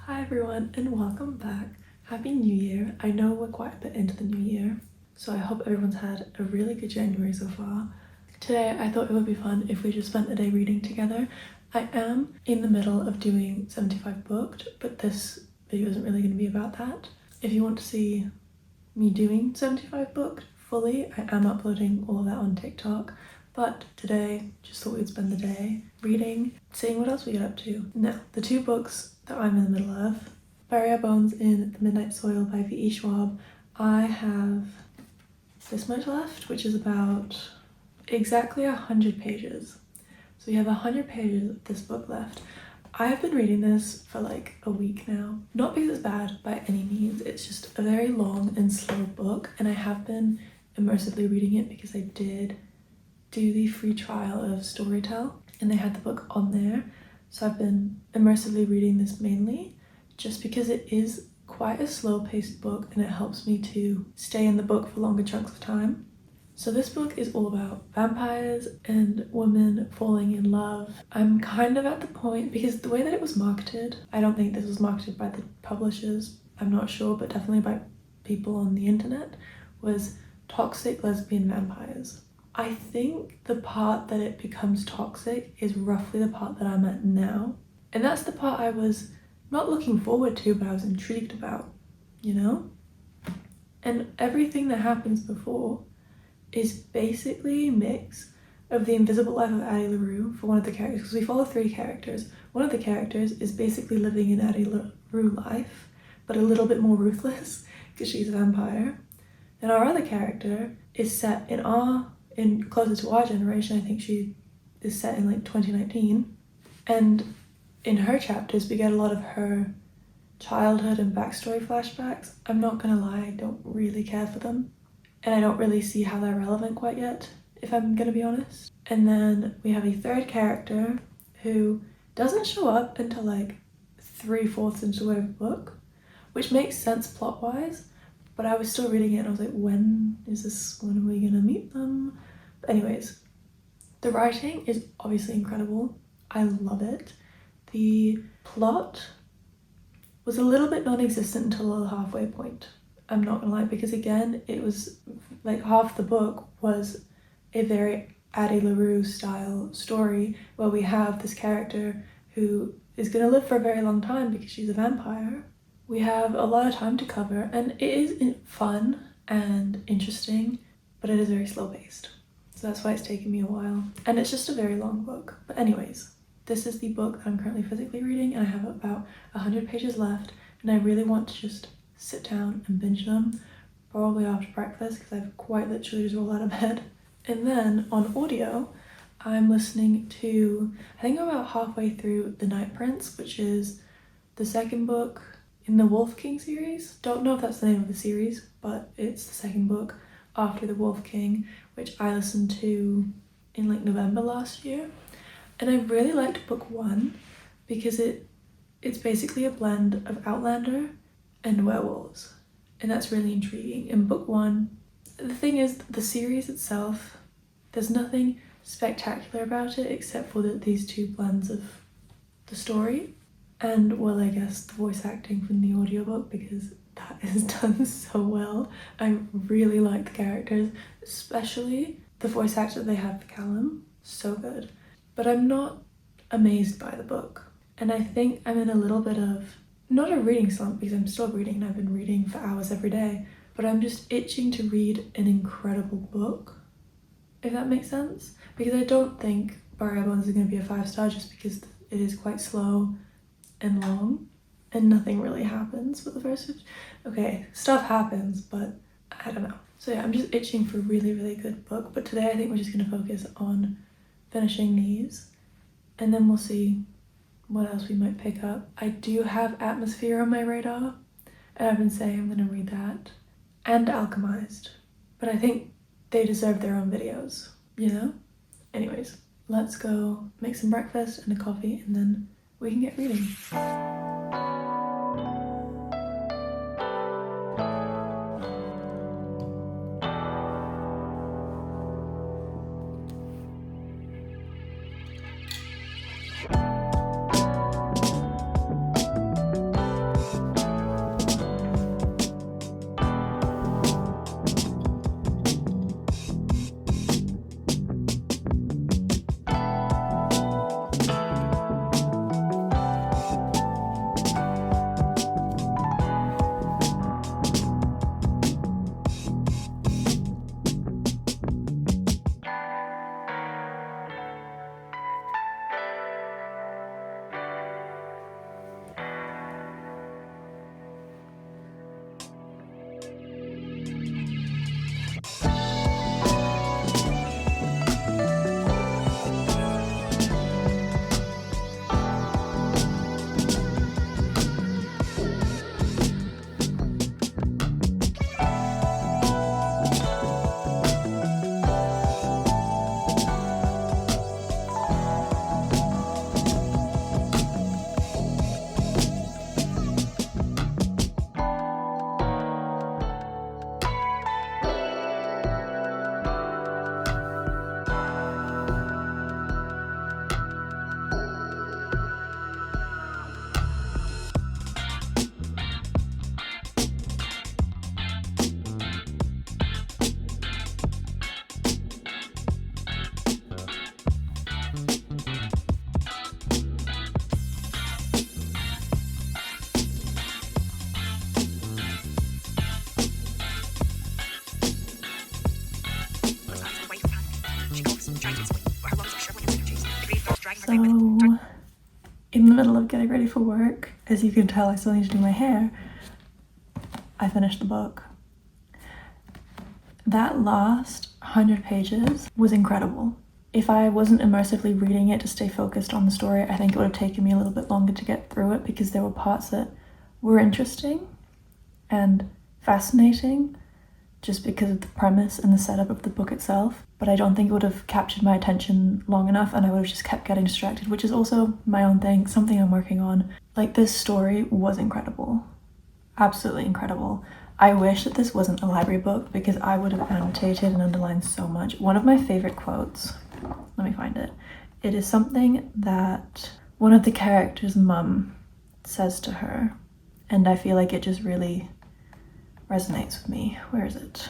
Hi everyone and welcome back. Happy New Year. I know we're quite a bit into the new year, so I hope everyone's had a really good January so far. Today I thought it would be fun if we just spent a day reading together. I am in the middle of doing 75 booked, but this video isn't really going to be about that. If you want to see me doing 75 booked fully, I am uploading all of that on TikTok. But today, just thought we'd spend the day reading, seeing what else we get up to. Now, the two books that I'm in the middle of, Bury Our Bones in the Midnight Soil by V.E. Schwab. I have this much left, which is about exactly 100 pages. So we have 100 pages of this book left. I have been reading this for like a week now. Not because it's bad by any means, it's just a very long and slow book, and I have been immersively reading it because I did do the free trial of Storytel and they had the book on there, so I've been immersively reading this mainly just because it is quite a slow-paced book and it helps me to stay in the book for longer chunks of time. So this book is all about vampires and women falling in love. I'm kind of at the point, because the way that it was marketed, I don't think this was marketed by the publishers, I'm not sure, but definitely by people on the internet, was toxic lesbian vampires. I think the part that it becomes toxic is roughly the part that I'm at now. And that's the part I was not looking forward to, but I was intrigued about, you know? And everything that happens before is basically a mix of the invisible life of Addie LaRue for one of the characters, because we follow three characters. One of the characters is basically living in Addie LaRue life, but a little bit more ruthless because she's a vampire. And our other character is set in closer to our generation. I think she is set in like 2019, and in her chapters we get a lot of her childhood and backstory flashbacks. I'm not gonna lie, I don't really care for them, and I don't really see how they're relevant quite yet, if I'm gonna be honest. And then we have a third character who doesn't show up until like 3/4 into the book, which makes sense plot-wise, but I was still reading it and I was like, when are we gonna meet them? But anyways, the writing is obviously incredible. I love it. The plot was a little bit non-existent until the halfway point. I'm not gonna lie, because again, it was like half the book was a very Addie LaRue style story where we have this character who is gonna live for a very long time because she's a vampire. We have a lot of time to cover, and it is fun and interesting, but it is very slow paced. So that's why it's taken me a while. And it's just a very long book. But anyways, this is the book that I'm currently physically reading, and I have about 100 pages left, and I really want to just sit down and binge them, probably after breakfast, because I've quite literally just rolled out of bed. And then on audio, I'm listening to, I think I'm about halfway through The Night Prince, which is the second book in the Wolf King series. Don't know if that's the name of the series, but it's the second book after the Wolf King, which I listened to in like November last year. And I really liked book one because it's basically a blend of Outlander and werewolves, and that's really intriguing. In book one, the thing is, the series itself, there's nothing spectacular about it except for these two blends of the story and, well, I guess the voice acting from the audiobook, because that is done so well. I really like the characters, especially the voice actor they have for Callum. So good. But I'm not amazed by the book, and I think I'm in a little bit of, not a reading slump because I'm still reading and I've been reading for hours every day, but I'm just itching to read an incredible book, if that makes sense. Because I don't think Bury Our Bones is going to be a 5-star just because it is quite slow and long and nothing really happens for the first. Okay, stuff happens, but I don't know. So yeah, I'm just itching for a really, really good book. But today I think we're just going to focus on finishing these, and then we'll see what else we might pick up. I do have Atmosphere on my radar, and I've been saying I'm going to read that, and Alchemized, but I think they deserve their own videos, you know? Anyways, let's go make some breakfast and a coffee, and then we can get reading. in the middle of getting ready for work, as you can tell I still need to do my hair, I finished the book. That last 100 pages was incredible. If I wasn't immersively reading it to stay focused on the story, I think it would have taken me a little bit longer to get through it, because there were parts that were interesting and fascinating just because of the premise and the setup of the book itself, but I don't think it would have captured my attention long enough, and I would have just kept getting distracted, which is also my own thing, something I'm working on. Like, this story was incredible. Absolutely incredible. I wish that this wasn't a library book, because I would have annotated and underlined so much. One of my favorite quotes, let me find it. It is something that one of the characters' mum says to her, and I feel like it just really resonates with me. Where is it?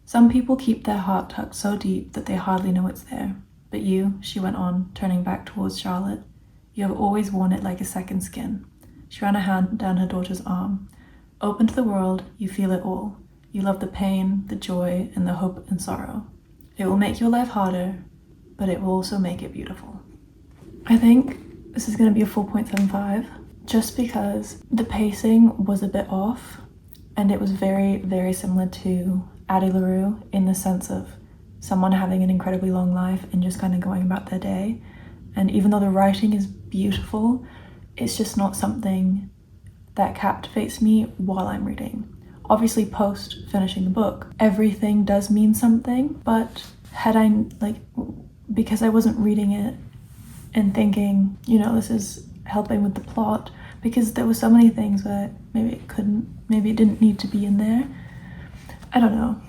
Some people keep their heart tucked so deep that they hardly know it's there. But you, she went on, turning back towards Charlotte, you have always worn it like a second skin. She ran a hand down her daughter's arm. Open to the world, you feel it all. You love the pain, the joy, and the hope and sorrow. It will make your life harder, but it will also make it beautiful. I think this is going to be a 4.75, just because the pacing was a bit off, and it was very, very similar to Addie LaRue in the sense of someone having an incredibly long life and just kind of going about their day. And even though the writing is beautiful, it's just not something that captivates me while I'm reading. Obviously, post finishing the book, everything does mean something, but had I, because I wasn't reading it and thinking, this is helping with the plot, because there were so many things where maybe it didn't need to be in there. I don't know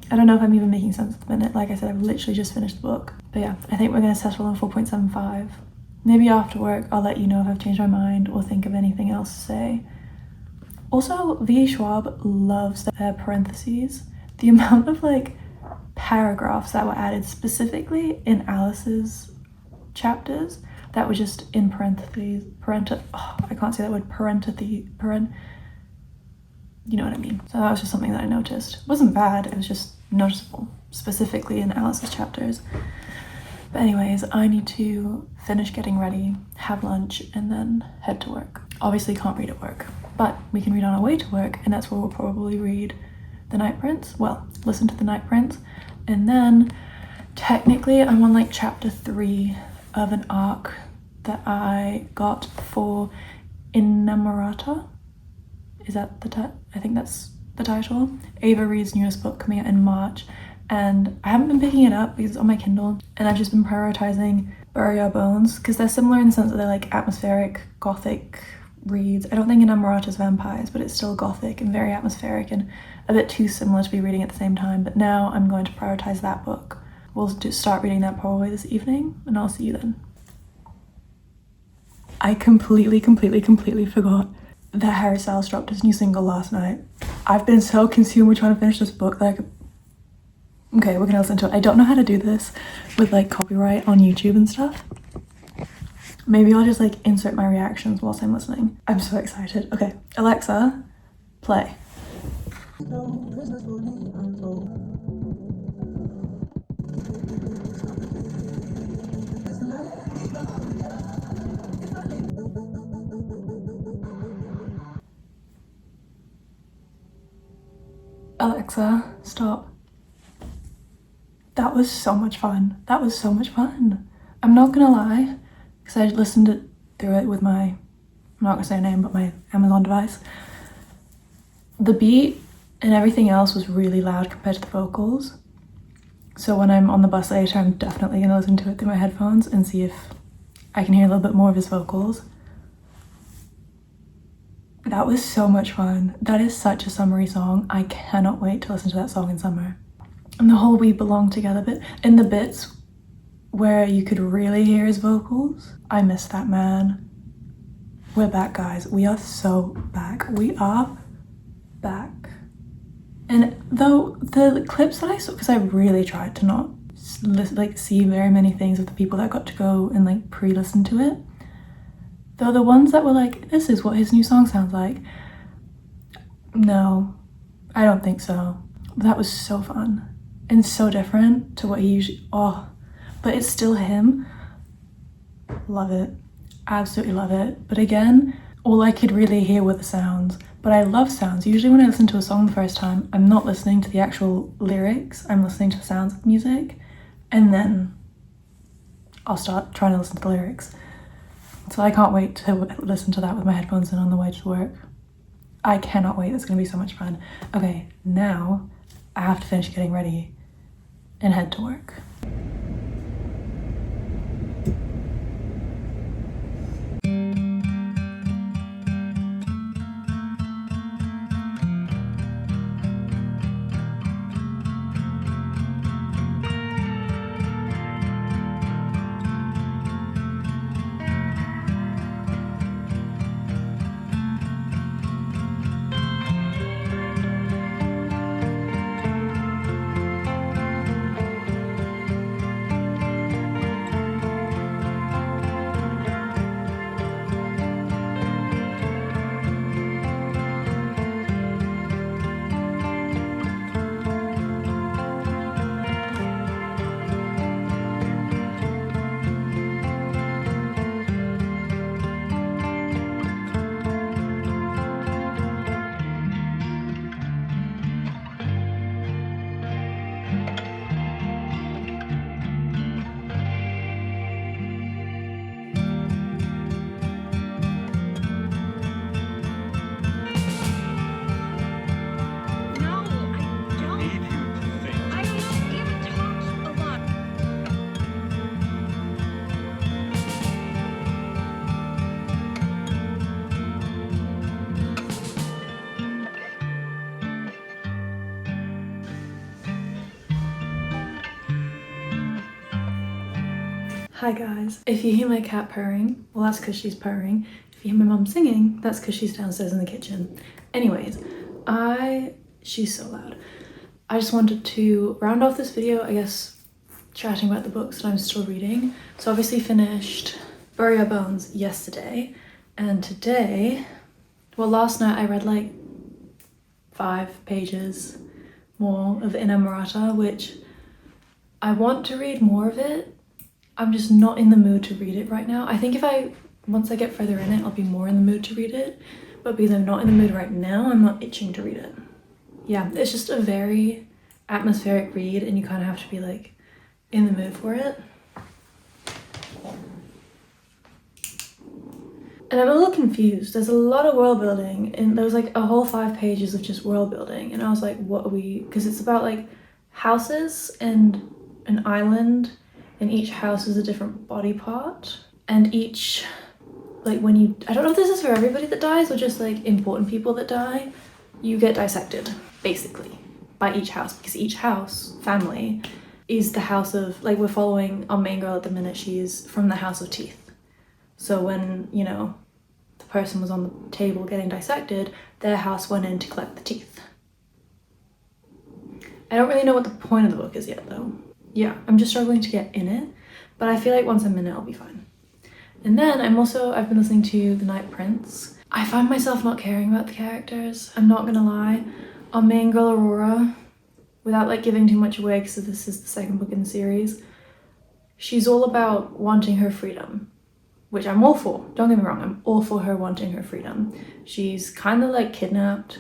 if I'm even making sense at the minute. Like I said, I've literally just finished the book. But yeah, I think we're gonna settle on 4.75. Maybe after work, I'll let you know if I've changed my mind or think of anything else to say. Also, V. Schwab loves their parentheses. The amount of paragraphs that were added specifically in Alice's chapters that were just in parentheses, I can't say that word, you know what I mean. So that was just something that I noticed. It wasn't bad, it was just noticeable, specifically in Alice's chapters. But anyways, I need to finish getting ready, have lunch, and then head to work. Obviously can't read at work, but we can read on our way to work, and that's where we'll probably read The Night Prince. Well, listen to The Night Prince. And then technically I'm on chapter 3 of an arc that I got for Innamorata. Is that I think that's the title. Ava Reed's newest book coming out in March, and I haven't been picking it up because it's on my Kindle, and I've just been prioritizing Bury Our Bones because they're similar in the sense that they're atmospheric, gothic reads. I don't think Innamorata's vampires, but it's still gothic and very atmospheric and a bit too similar to be reading at the same time. But now I'm going to prioritize that book. We'll just start reading that probably this evening, and I'll see you then. I completely forgot that Harry Styles dropped his new single last night. I've been so consumed with trying to finish this book that okay, we're gonna listen to it. I don't know how to do this with copyright on YouTube and stuff. Maybe I'll just insert my reactions whilst I'm listening. I'm so excited. Okay, Alexa, play. Alexa, stop. That was so much fun. That was so much fun. I'm not gonna lie, because I listened through it with my, I'm not gonna say her name, but my Amazon device. The beat and everything else was really loud compared to the vocals. So when I'm on the bus later, I'm definitely gonna listen to it through my headphones and see if I can hear a little bit more of his vocals. That was so much fun. That is such a summery song. I cannot wait to listen to that song in summer. And the whole We Belong Together bit, in the bits where you could really hear his vocals, I miss that man. We're back, guys. We are so back. We are back. And though the clips that I saw, because I really tried to not see very many things of the people that got to go and pre-listen to it, though the ones that were this is what his new song sounds like, no, I don't think so. That was so fun and so different to what he usually, but it's still him. Love it. Absolutely love it. But again, all I could really hear were the sounds. But I love sounds. Usually when I listen to a song the first time, I'm not listening to the actual lyrics, I'm listening to the sounds of the music, and then I'll start trying to listen to the lyrics. So I can't wait to listen to that with my headphones in on the way to work. I cannot wait, it's gonna be so much fun. Okay, now I have to finish getting ready and head to work. Hi guys. If you hear my cat purring, well that's because she's purring. If you hear my mum singing, that's because she's downstairs in the kitchen. Anyways, she's so loud. I just wanted to round off this video, I guess, chatting about the books that I'm still reading. So obviously finished Bury Our Bones yesterday, and today, well last night I read like 5 pages more of Inamurata, which I want to read more of it. I'm just not in the mood to read it right now. I think once I get further in it, I'll be more in the mood to read it. But because I'm not in the mood right now, I'm not itching to read it. Yeah, it's just a very atmospheric read and you kind of have to be like in the mood for it. And I'm a little confused. There's a lot of world building and there was like a whole 5 pages of just world building. And I was like, what are we, because it's about like houses and an island, and each house is a different body part, and each, like when you, I don't know if this is for everybody that dies or just like important people that die, you get dissected basically by each house, because each house family is the house of, like we're following our main girl at the minute, she's from the house of teeth. So when, you know, the person was on the table getting dissected, their house went in to collect the teeth. I don't really know what the point of the book is yet though. Yeah, I'm just struggling to get in it, but I feel like once I'm in it, I'll be fine. And then I've been listening to The Night Prince. I find myself not caring about the characters, I'm not gonna lie. Our main girl, Aurora, without like giving too much away, because this is the second book in the series, she's all about wanting her freedom, which I'm all for. Don't get me wrong, I'm all for her wanting her freedom. She's kind of like kidnapped,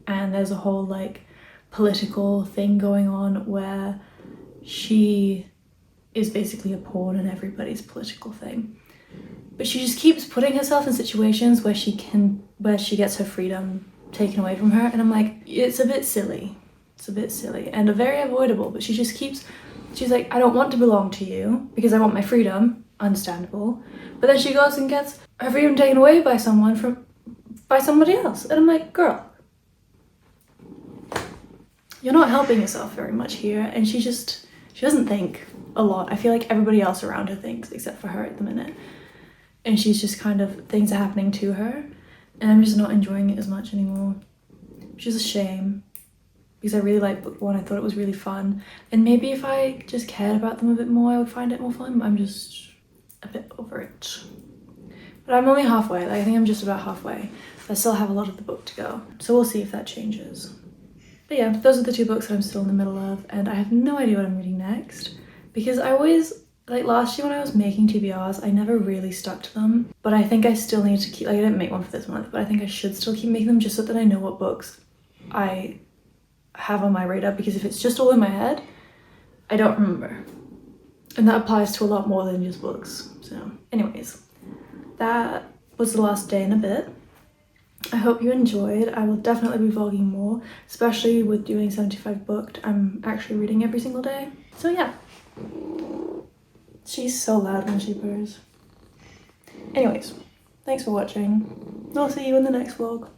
and there's a whole like political thing going on where she is basically a pawn in everybody's political thing. But she just keeps putting herself in situations where she gets her freedom taken away from her, and I'm like, it's a bit silly. It's a bit silly and very avoidable, but she's like, I don't want to belong to you because I want my freedom, understandable. But then she goes and gets her freedom taken away by somebody else. And I'm like, girl, you're not helping yourself very much here. And she doesn't think a lot. I feel like everybody else around her thinks, except for her at the minute. And she's just kind of, things are happening to her, and I'm just not enjoying it as much anymore. Which is a shame, because I really liked book 1, I thought it was really fun. And maybe if I just cared about them a bit more, I would find it more fun, but I'm just a bit over it. But I'm only halfway, like, I think I'm just about halfway. I still have a lot of the book to go, so we'll see if that changes. But yeah, those are the 2 books that I'm still in the middle of, and I have no idea what I'm reading next, because I always Like last year when I was making TBRs, I never really stuck to them, but I think I still need to keep, like I didn't make one for this month, but I think I should still keep making them just so that I know what books I have on my radar, because if it's just all in my head, I don't remember. And that applies to a lot more than just books. So anyways, that was the last day and a bit. I hope you enjoyed. I will definitely be vlogging more, especially with doing 75 booked. I'm actually reading every single day. So yeah. She's so loud when she purrs. Anyways, thanks for watching. I'll see you in the next vlog.